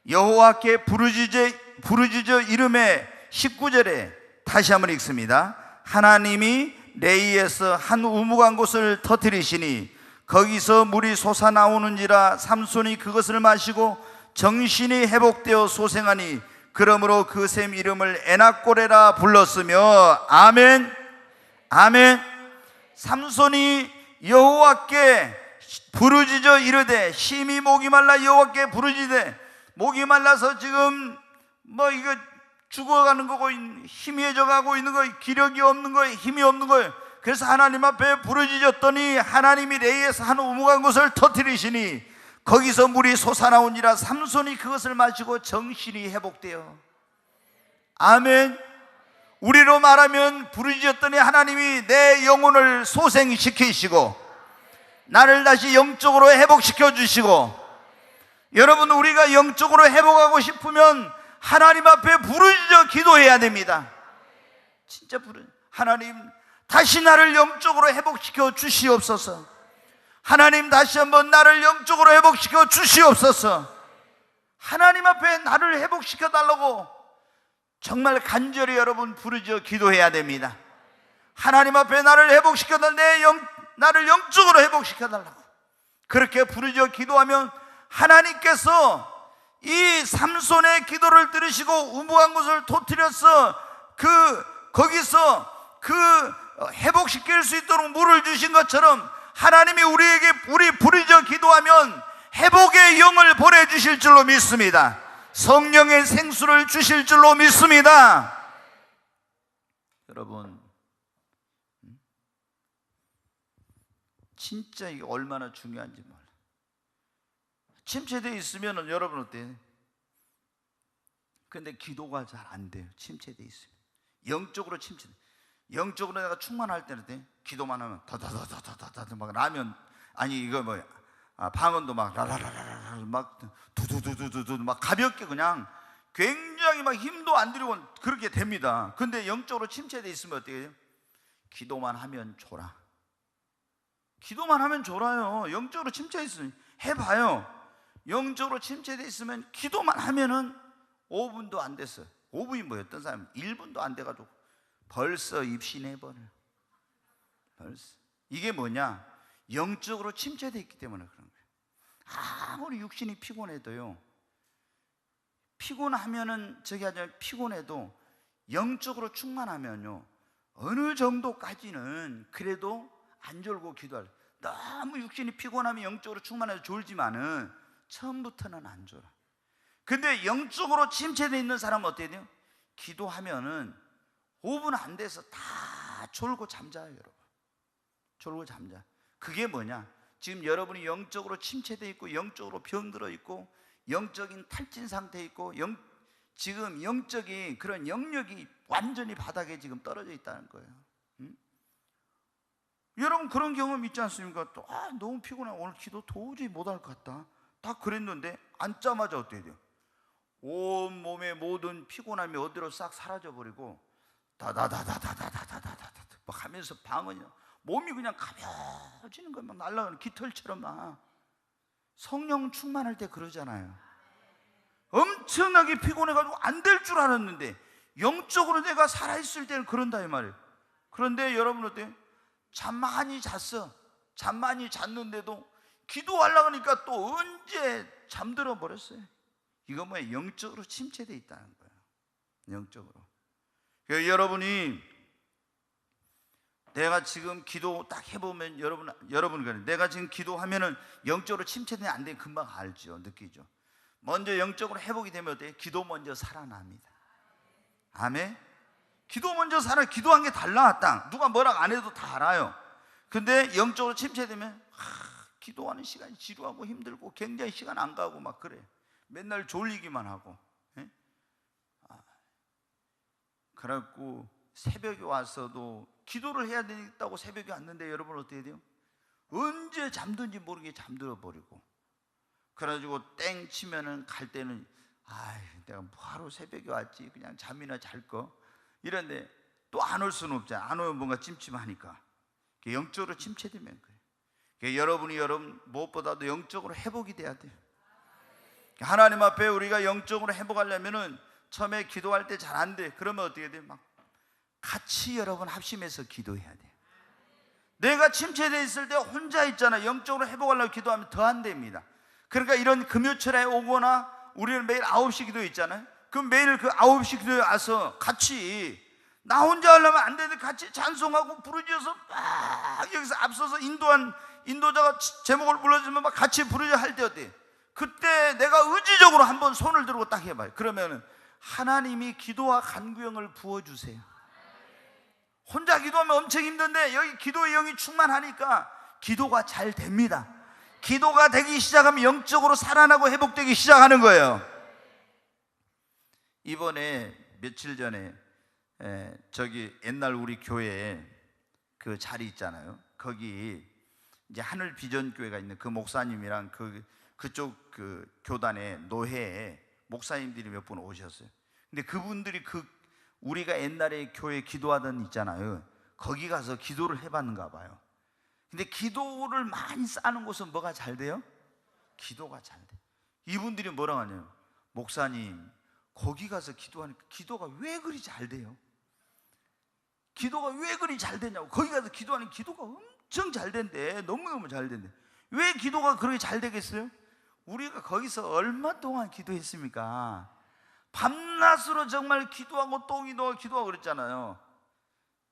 여호와께 부르짖어 이름에 19절에 다시 한번 읽습니다. 하나님이 레이에서 한 우묵한 곳을 터뜨리시니 거기서 물이 솟아나오는지라 삼손이 그것을 마시고 정신이 회복되어 소생하니 그러므로 그 샘 이름을 에나꼬레라 불렀으며, 아멘. 아멘. 삼손이 여호와께 부르짖어 이르되, 심히 목이 말라 여호와께 부르짖되, 목이 말라서 지금 이거 죽어가는 거고 희미해져 가고 있는 거, 기력이 없는 거예요, 힘이 없는 거예요. 그래서 하나님 앞에 부르짖었더니 하나님이 레이에서 한 우묵한 곳을 터뜨리시니 거기서 물이 솟아나오니라 삼손이 그것을 마시고 정신이 회복되어, 아멘. 우리로 말하면 부르짖었더니 하나님이 내 영혼을 소생시키시고 나를 다시 영적으로 회복시켜 주시고, 여러분 우리가 영적으로 회복하고 싶으면 하나님 앞에 부르짖어 기도해야 됩니다. 진짜 하나님 다시 나를 영적으로 회복시켜 주시옵소서. 하나님 다시 한번 나를 영적으로 회복시켜 주시옵소서. 하나님 앞에 나를 회복시켜 달라고 정말 간절히 여러분 부르짖어 기도해야 됩니다. 하나님 앞에 나를 회복시켜 달라고, 나를 영적으로 회복시켜 달라고 그렇게 부르짖어 기도하면 하나님께서 이 삼손의 기도를 들으시고 우묵한 곳을 터뜨려서 거기서 회복시킬 수 있도록 물을 주신 것처럼 하나님이 우리 부르짖어 기도하면 회복의 영을 보내주실 줄로 믿습니다. 성령의 생수를 주실 줄로 믿습니다. 여러분 진짜 이게 얼마나 중요한지 몰라요. 침체되어 있으면 여러분 어때요? 근데 기도가 잘 안 돼요. 침체되어 있으면 영적으로 영적으로 내가 충만할 때는 기도만 하면 다다다다다다 막 라면 방언도 막 라라라라라 막 두두두두두 막 가볍게 그냥 굉장히 막 힘도 안 들이고 그렇게 됩니다. 근데 영적으로 침체되어 있으면 어떻게 해요? 기도만 하면 졸아. 기도만 하면 졸아요. 영적으로 침체되어 있으면 해봐요. 영적으로 침체되어 있으면 기도만 하면은 5분도 안 됐어요. 5분이 뭐예요? 어떤 사람은 1분도 안 돼가지고 벌써 입신해버려요. 벌써. 이게 뭐냐? 영적으로 침체되어 있기 때문에 그런 거예요. 아무리 육신이 피곤해도요, 피곤하면은 저기 하자면 피곤해도 영적으로 충만하면요 어느 정도까지는 그래도 안 졸고 기도할. 너무 육신이 피곤하면 영적으로 충만해서 졸지만은 처음부터는 안 졸아. 근데 영적으로 침체되어 있는 사람은 어때야 돼요? 기도하면은 5분 안 돼서 다 졸고 잠자요, 여러분. 졸고 잠자. 그게 뭐냐? 지금 여러분이 영적으로 침체되어 있고 영적으로 병들어 있고 영적인 탈진 상태에 있고 지금 영적인 그런 영역이 완전히 바닥에 지금 떨어져 있다는 거예요. 여러분 그런 경험 있지 않습니까? 또 너무 피곤해, 오늘 기도 도저히 못할 것 같다, 딱 그랬는데 앉자마자 어떻게 돼요? 온 몸의 모든 피곤함이 어디로 싹 사라져버리고 다다다다다다다다다다 막 하면서 방언이 몸이 그냥 가벼워지는 거예요. 막 날아가는 깃털처럼. 막 성령 충만할 때 그러잖아요. 엄청나게 피곤해가지고 안 될 줄 알았는데 영적으로 내가 살아있을 때는 그런다 이 말이에요. 그런데 여러분 어때요? 잠 많이 잤어. 잠 많이 잤는데도 기도하려고 하니까 또 언제 잠들어 버렸어요. 이거 뭐예요? 영적으로 침체되어 있다는 거예요. 영적으로. 여러분이 내가 지금 기도 딱 해보면 여러분 그래, 내가 지금 기도하면은 영적으로 침체되면 안 돼. 금방 알죠, 느끼죠. 먼저 영적으로 회복이 되면 어때요? 기도 먼저 살아납니다. 아멘. 기도 먼저 살아. 기도한 게 달라. 딱 누가 뭐라고 안 해도 다 알아요. 근데 영적으로 침체되면 기도하는 시간이 지루하고 힘들고 굉장히 시간 안 가고 막 그래. 맨날 졸리기만 하고. 그래갖고 새벽에 와서도 기도를 해야 되겠다고 새벽에 왔는데 여러분 어떻게 돼요? 언제 잠든지 모르게 잠들어 버리고, 그래가지고 땡 치면은 갈 때는 내가 뭐하러 새벽에 왔지, 그냥 잠이나 잘 거, 이런데 또 안 올 수는 없잖아. 안 오면 뭔가 찜찜하니까. 영적으로 침체되면 그래요. 여러분 무엇보다도 영적으로 회복이 돼야 돼요. 하나님 앞에 우리가 영적으로 회복하려면은 처음에 기도할 때 잘 안 돼. 그러면 어떻게 돼? 막 같이 여러분 합심해서 기도해야 돼요. 내가 침체되어 있을 때 혼자 있잖아. 영적으로 회복하려고 기도하면 더 안 됩니다. 그러니까 이런 금요철에 오거나 우리는 매일 9시 기도 있잖아요. 그럼 매일 그 9시 기도에 와서 같이, 나 혼자 하려면 안 되는데 같이 찬송하고 부르짖어서 막 여기서 앞서서 인도자가 제목을 불러주면 막 같이 부르짖어 할 때 어때? 그때 내가 의지적으로 한번 손을 들고 딱 해봐요. 그러면 하나님이 기도와 간구형을 부어주세요. 혼자 기도하면 엄청 힘든데 여기 기도의 영이 충만하니까 기도가 잘 됩니다. 기도가 되기 시작하면 영적으로 살아나고 회복되기 시작하는 거예요. 이번에 며칠 전에 저기 옛날 우리 교회에 그 자리 있잖아요. 거기 이제 하늘 비전 교회가 있는 그 목사님이랑 그쪽 그 교단의 노회에 목사님들이 몇 분 오셨어요. 근데 그분들이 우리가 옛날에 교회 기도하던 있잖아요. 거기 가서 기도를 해봤는가 봐요. 근데 기도를 많이 쌓는 곳은 뭐가 잘 돼요? 기도가 잘 돼. 이분들이 뭐라고 하냐면, 목사님 거기 가서 기도하니까 기도가 왜 그리 잘 돼요? 기도가 왜 그리 잘 되냐고. 거기 가서 기도하는 기도가 엄청 잘 된대. 너무너무 잘 된대. 왜 기도가 그렇게 잘 되겠어요? 우리가 거기서 얼마 동안 기도했습니까? 밤낮으로 정말 기도하고 또 기도하고 그랬잖아요.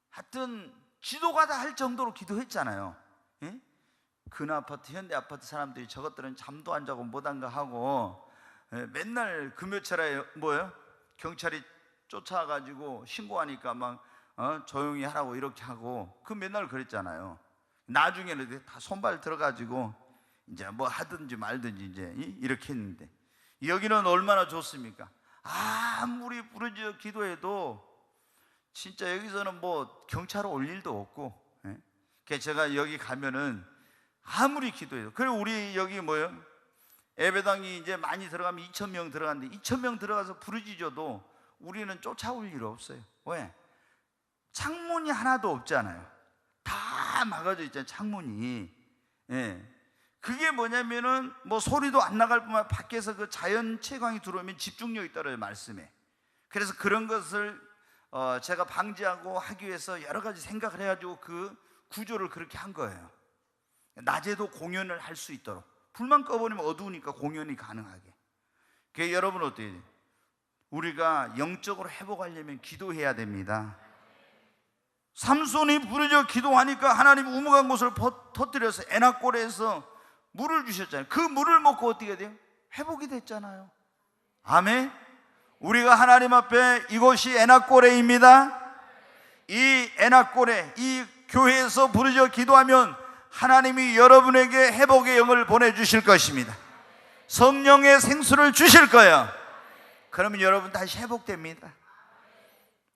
하여튼 기도가 다 할 정도로 기도했잖아요. 예? 근아파트 현대아파트 사람들이 저것들은 잠도 안 자고 못한가 하고 맨날 금요철에 뭐예요? 경찰이 쫓아가지고 신고하니까 막 조용히 하라고 이렇게 하고 그 맨날 그랬잖아요. 나중에는 다 손발 들어가지고 이제 뭐 하든지 말든지 이제 이렇게 했는데, 여기는 얼마나 좋습니까? 아무리 부르짖어 기도해도 진짜 여기서는 뭐 경찰 올 일도 없고, 그래서 제가 여기 가면은 아무리 기도해도, 그리고 우리 여기 뭐예요? 예배당이 이제 많이 들어가면 2,000명 들어가는데 2,000명 들어가서 부르짖어도 우리는 쫓아올 일 없어요. 왜? 창문이 하나도 없잖아요. 다 막아져 있잖아요, 창문이. 그게 뭐냐면은 뭐 소리도 안 나갈 뿐만 밖에서 그 자연 채광이 들어오면 집중력이 떨어져요, 말씀에. 그래서 그런 것을 제가 방지하고 하기 위해서 여러 가지 생각을 해가지고 그 구조를 그렇게 한 거예요. 낮에도 공연을 할 수 있도록. 불만 꺼버리면 어두우니까 공연이 가능하게. 그게 여러분 어때요? 우리가 영적으로 회복하려면 기도해야 됩니다. 삼손이 부르짖어 기도하니까 하나님 우묵한 곳을 터뜨려서 에나골에서 물을 주셨잖아요. 그 물을 먹고 어떻게 돼요? 회복이 됐잖아요. 아멘. 우리가 하나님 앞에 이곳이 에나골에입니다. 이 에나골에, 이 교회에서 부르짖어 기도하면 하나님이 여러분에게 회복의 영을 보내주실 것입니다. 성령의 생수를 주실 거예요. 그러면 여러분 다시 회복됩니다.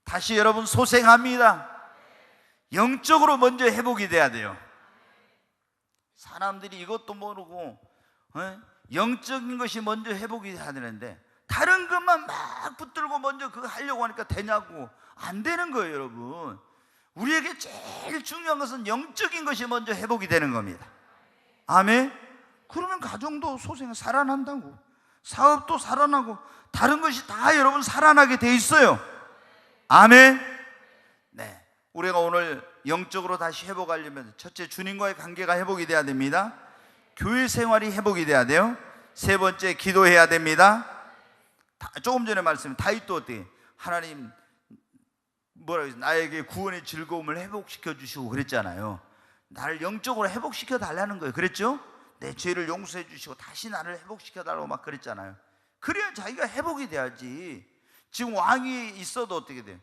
다시 여러분 소생합니다. 영적으로 먼저 회복이 돼야 돼요. 사람들이 이것도 모르고 영적인 것이 먼저 회복이 돼야 되는데 다른 것만 막 붙들고 먼저 그거 하려고 하니까 되냐고. 안 되는 거예요, 여러분. 우리에게 제일 중요한 것은 영적인 것이 먼저 회복이 되는 겁니다. 아멘. 그러면 가정도 소생 살아난다고, 사업도 살아나고, 다른 것이 다 여러분 살아나게 돼 있어요. 아멘. 네, 우리가 오늘 영적으로 다시 회복하려면 첫째, 주님과의 관계가 회복이 돼야 됩니다. 교회 생활이 회복이 돼야 돼요. 세 번째, 기도해야 됩니다. 조금 전에 말씀, 다윗도 어때? 하나님 뭐라고 했어요? 나에게 구원의 즐거움을 회복시켜 주시고 그랬잖아요. 나를 영적으로 회복시켜 달라는 거예요. 그랬죠? 내 죄를 용서해 주시고 다시 나를 회복시켜 달라고 막 그랬잖아요. 그래야 자기가 회복이 돼야지. 지금 왕이 있어도 어떻게 돼요?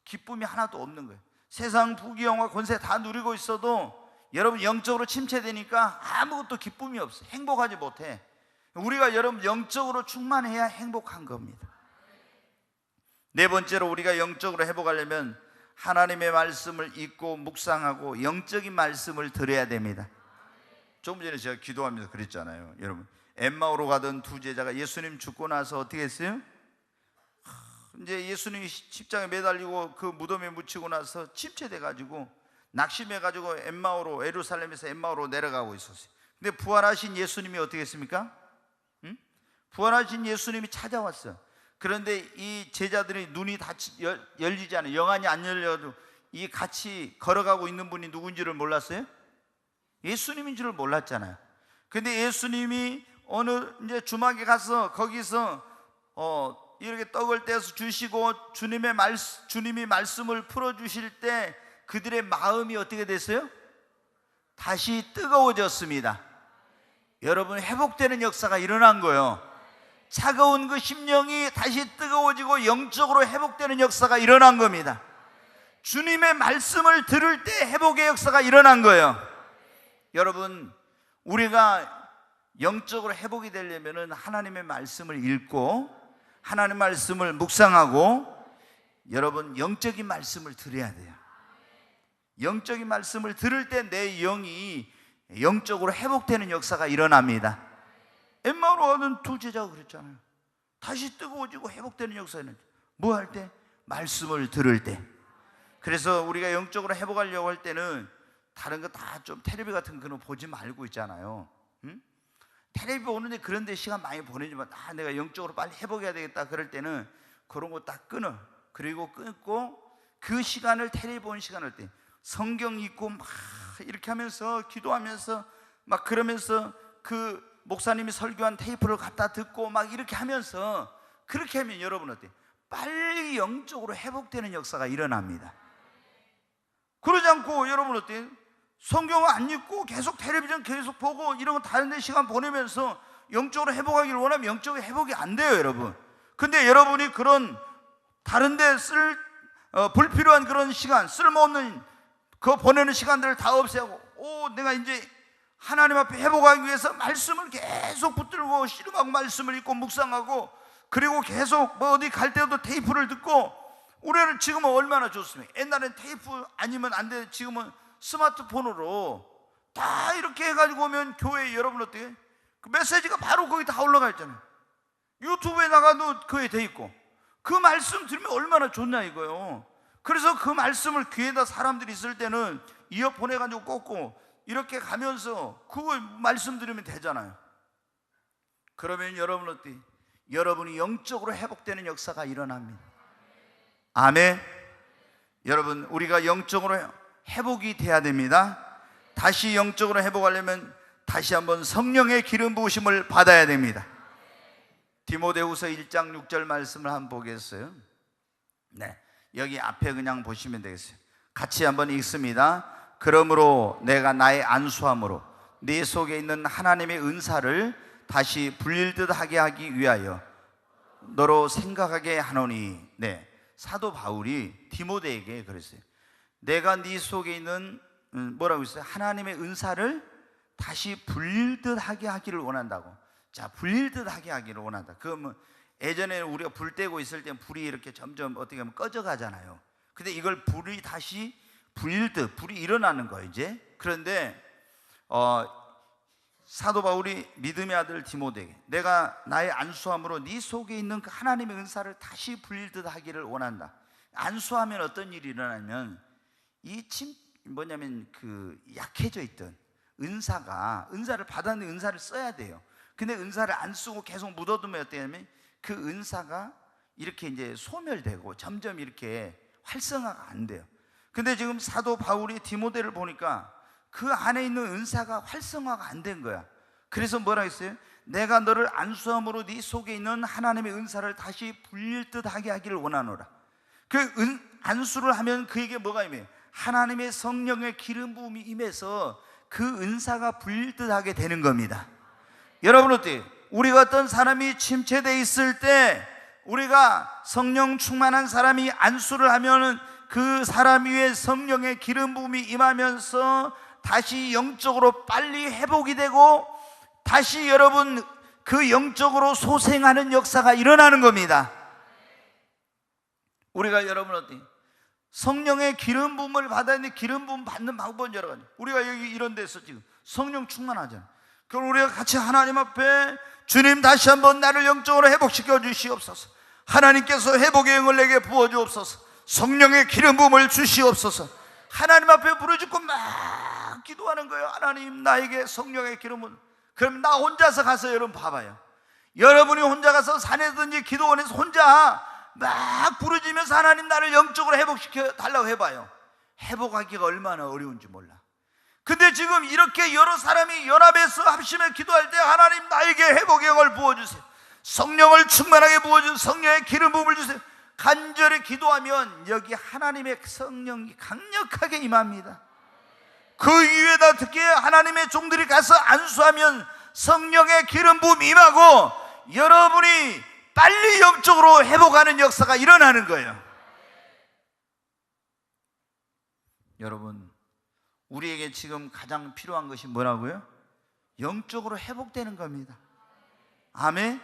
기쁨이 하나도 없는 거예요. 세상 부귀영화 권세 다 누리고 있어도 여러분 영적으로 침체되니까 아무것도 기쁨이 없어. 행복하지 못해. 우리가 여러분 영적으로 충만해야 행복한 겁니다. 네 번째로 우리가 영적으로 회복하려면 하나님의 말씀을 읽고 묵상하고 영적인 말씀을 들어야 됩니다. 조금 전에 제가 기도하면서 그랬잖아요. 여러분, 엠마오로 가던 두 제자가 예수님 죽고 나서 어떻게 했어요? 이제 예수님이 십자가에 매달리고 그 무덤에 묻히고 나서 침체돼가지고 낙심해가지고 엠마오로, 예루살렘에서 엠마오로 내려가고 있었어요. 근데 부활하신 예수님이 어떻게 했습니까? 부활하신 예수님이 찾아왔어요. 그런데 이 제자들이 눈이 다 열리지 않아요. 영안이 안 열려도 이 같이 걸어가고 있는 분이 누군지를 몰랐어요? 예수님인 줄을 몰랐잖아요. 근데 예수님이 어느 이제 주막에 가서 거기서 이렇게 떡을 떼서 주시고 주님이 말씀을 풀어 주실 때 그들의 마음이 어떻게 됐어요? 다시 뜨거워졌습니다. 여러분, 회복되는 역사가 일어난 거예요. 차가운 그 심령이 다시 뜨거워지고 영적으로 회복되는 역사가 일어난 겁니다. 주님의 말씀을 들을 때 회복의 역사가 일어난 거예요. 여러분, 우리가 영적으로 회복이 되려면 하나님의 말씀을 읽고 하나님의 말씀을 묵상하고 여러분 영적인 말씀을 들어야 돼요. 영적인 말씀을 들을 때 내 영이 영적으로 회복되는 역사가 일어납니다. 엠마오로 가는 두 제자가 그랬잖아요. 다시 뜨거워지고 회복되는 역사는 뭐 할 때? 말씀을 들을 때. 그래서 우리가 영적으로 회복하려고 할 때는 다른 거 다 좀 텔레비 같은 거는 보지 말고 있잖아요. 텔레비 보는데 그런데 시간 많이 보내지만 내가 영적으로 빨리 회복해야 되겠다 그럴 때는 그런 거 딱 끊어. 그리고 끊고 그 시간을, 텔레비 보는 시간을 때 성경 읽고 막 이렇게 하면서 기도하면서 막 그러면서 그 목사님이 설교한 테이프를 갖다 듣고 막 이렇게 하면서 그렇게 하면 여러분 어때요? 빨리 영적으로 회복되는 역사가 일어납니다. 그러지 않고 여러분 어때요? 성경을 안 읽고 계속 텔레비전 계속 보고 이런 거 다른 데 시간 보내면서 영적으로 회복하기를 원하면 영적으로 회복이 안 돼요, 여러분. 근데 여러분이 그런 다른 데 불필요한 그런 시간, 쓸모없는 그 보내는 시간들을 다 없애고 내가 이제 하나님 앞에 회복하기 위해서 말씀을 계속 붙들고 씨름하고 말씀을 읽고 묵상하고 그리고 계속 뭐 어디 갈 때도 테이프를 듣고. 우리는 지금은 얼마나 좋습니까? 옛날엔 테이프 아니면 안 돼. 지금은 스마트폰으로 다 이렇게 해가지고 오면 교회 여러분 어때요? 그 메시지가 바로 거기 다 올라가 있잖아요. 유튜브에 나가도 그게 돼 있고. 그 말씀 들으면 얼마나 좋냐 이거요. 그래서 그 말씀을 귀에다 사람들이 있을 때는 이어폰 해가지고 꽂고 이렇게 가면서 그거 말씀 들으면 되잖아요. 그러면 여러분 어때요? 여러분이 영적으로 회복되는 역사가 일어납니다. 아멘. 여러분, 우리가 영적으로 회복이 돼야 됩니다. 다시 영적으로 회복하려면 다시 한번 성령의 기름 부으심을 받아야 됩니다. 디모데후서 1장 6절 말씀을 한번 보겠어요. 네, 여기 앞에 그냥 보시면 되겠어요. 같이 한번 읽습니다. 그러므로 내가 나의 안수함으로 네 속에 있는 하나님의 은사를 다시 불릴듯 하게 하기 위하여 너로 생각하게 하노니. 네, 사도 바울이 디모데에게 그랬어요. 내가 네 속에 있는 뭐라고 했어요? 하나님의 은사를 다시 불릴듯 하게 하기를 원한다고. 자, 불릴듯 하게 하기를 원한다. 그러면 예전에 우리가 불 떼고 있을 때 불이 이렇게 점점 어떻게 하면 꺼져 가잖아요. 근데 이걸 불이 다시 불릴듯, 불이 일어나는 거예요 이제. 그런데 사도 바울이 믿음의 아들 디모데에게 내가 나의 안수함으로 네 속에 있는 그 하나님의 은사를 다시 불릴듯 하기를 원한다. 안수하면 어떤 일이 일어나면 뭐냐면 그 약해져 있던 은사를 받았는데 은사를 써야 돼요. 근데 은사를 안 쓰고 계속 묻어두면 어떻게 하냐면 그 은사가 이렇게 이제 소멸되고 점점 이렇게 활성화가 안 돼요. 근데 지금 사도 바울이 디모데를 보니까 그 안에 있는 은사가 활성화가 안 된 거야. 그래서 뭐라 했어요? 내가 너를 안수함으로 네 속에 있는 하나님의 은사를 다시 불릴 듯 하게 하기를 원하노라. 그 안수를 하면 그에게 뭐가 임해요? 하나님의 성령의 기름 부음이 임해서 그 은사가 불릴 듯 하게 되는 겁니다. 여러분 어때요? 우리가 어떤 사람이 침체되어 있을 때 우리가 성령 충만한 사람이 안수를 하면은 그 사람 위에 성령의 기름 부음이 임하면서 다시 영적으로 빨리 회복이 되고 다시 여러분 그 영적으로 소생하는 역사가 일어나는 겁니다. 우리가 여러분 어때요? 성령의 기름 부음을 받았는데 기름 부음 받는 방법은 여러 가지. 우리가 여기 이런 데서 지금 성령 충만하잖아요. 그럼 우리가 같이 하나님 앞에 주님 다시 한번 나를 영적으로 회복시켜 주시옵소서. 하나님께서 회복의 영을 내게 부어 주옵소서. 성령의 기름 부음을 주시옵소서. 하나님 앞에 부르짖고 막 기도하는 거예요. 하나님 나에게 성령의 기름을. 그럼 나 혼자서 가서 여러분 봐봐요. 여러분이 혼자 가서 산에든지 기도원에서 혼자 막 부르짖으면서 하나님 나를 영적으로 회복시켜 달라고 해봐요. 회복하기가 얼마나 어려운지 몰라. 근데 지금 이렇게 여러 사람이 연합해서 합심해 기도할 때 하나님 나에게 회복의 영을 부어주세요. 성령을 충만하게 부어주세요. 성령의 기름 부음을 주세요. 간절히 기도하면 여기 하나님의 성령이 강력하게 임합니다. 그 위에다 특히 하나님의 종들이 가서 안수하면 성령의 기름 부음 임하고 여러분이 빨리 영적으로 회복하는 역사가 일어나는 거예요. 여러분 우리에게 지금 가장 필요한 것이 뭐라고요? 영적으로 회복되는 겁니다. 아멘.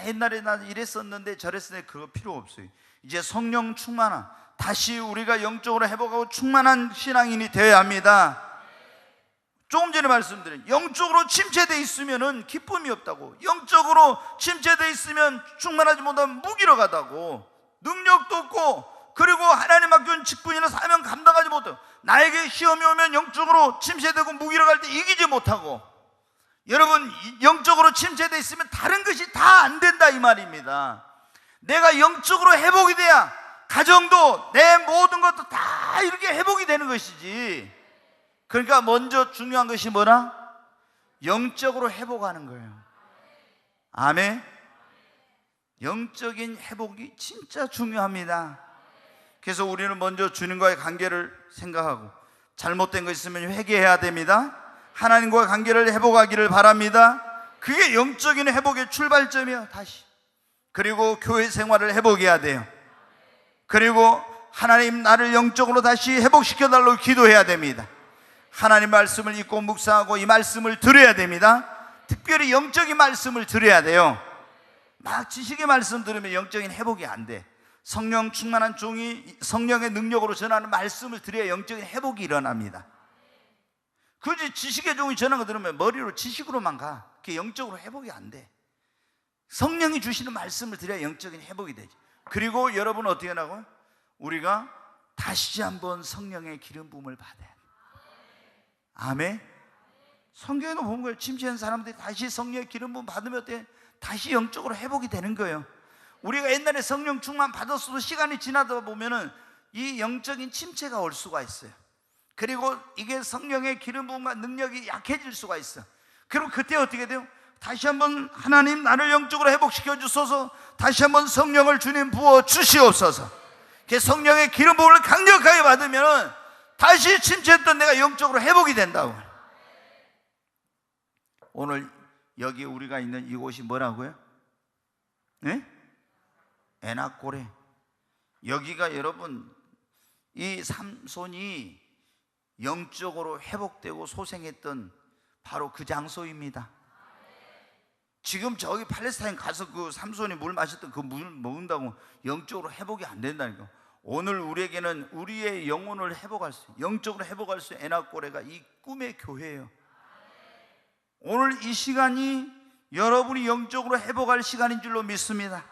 옛날에 나 이랬었는데 저랬었는데 그거 필요 없어요. 이제 성령 충만한 다시 우리가 영적으로 회복하고 충만한 신앙인이 되어야 합니다. 조금 전에 말씀드린 영적으로 침체되어 있으면 기쁨이 없다고, 영적으로 침체되어 있으면 충만하지 못하면 무기력하다고, 능력도 없고, 그리고 하나님 맡겨준 직분이나 사명 감당하지 못하고, 나에게 시험이 오면 영적으로 침체되고 무기력할 때 이기지 못하고, 여러분 영적으로 침체되어 있으면 다른 것이 다 안 된다 이 말입니다. 내가 영적으로 회복이 돼야 가정도 내 모든 것도 다 이렇게 회복이 되는 것이지. 그러니까 먼저 중요한 것이 뭐라? 영적으로 회복하는 거예요. 아멘. 영적인 회복이 진짜 중요합니다. 그래서 우리는 먼저 주님과의 관계를 생각하고 잘못된 거 있으면 회개해야 됩니다. 하나님과의 관계를 회복하기를 바랍니다. 그게 영적인 회복의 출발점이에요. 다시. 그리고 교회 생활을 회복해야 돼요. 그리고 하나님 나를 영적으로 다시 회복시켜달라고 기도해야 됩니다. 하나님 말씀을 읽고 묵상하고 이 말씀을 들어야 됩니다. 특별히 영적인 말씀을 들어야 돼요. 막 지식의 말씀 들으면 영적인 회복이 안 돼. 성령 충만한 종이 성령의 능력으로 전하는 말씀을 들어야 영적인 회복이 일어납니다. 그지 지식의 종이 전하는 거 들으면 머리로 지식으로만 가. 그게 영적으로 회복이 안 돼. 성령이 주시는 말씀을 들어야 영적인 회복이 되지. 그리고 여러분은 어떻게 하냐고요? 우리가 다시 한번 성령의 기름 부음을 받아야 돼. 아멘. 성경에도 본 거예요. 침체한 사람들이 다시 성령의 기름 부음 받으면 어때? 다시 영적으로 회복이 되는 거예요. 우리가 옛날에 성령 충만 받았어도 시간이 지나다 보면은 이 영적인 침체가 올 수가 있어요. 그리고 이게 성령의 기름 부음과 능력이 약해질 수가 있어. 그럼 그때 어떻게 돼요? 다시 한번 하나님 나를 영적으로 회복시켜 주소서, 다시 한번 성령을 주님 부어 주시옵소서. 성령의 기름 부음을 강력하게 받으면 다시 침체했던 내가 영적으로 회복이 된다고. 오늘 여기 우리가 있는 이곳이 뭐라고요? 네? 에나꼬레. 여기가 여러분, 이 삼손이 영적으로 회복되고 소생했던 바로 그 장소입니다. 지금 저기 팔레스타인 가서 그 삼손이 물 마셨던 그 물 먹는다고 영적으로 회복이 안 된다니까. 오늘 우리에게는 우리의 영혼을 회복할 수, 영적으로 회복할 수 있는 에나꼬레가 이 꿈의 교회예요. 오늘 이 시간이 여러분이 영적으로 회복할 시간인 줄로 믿습니다.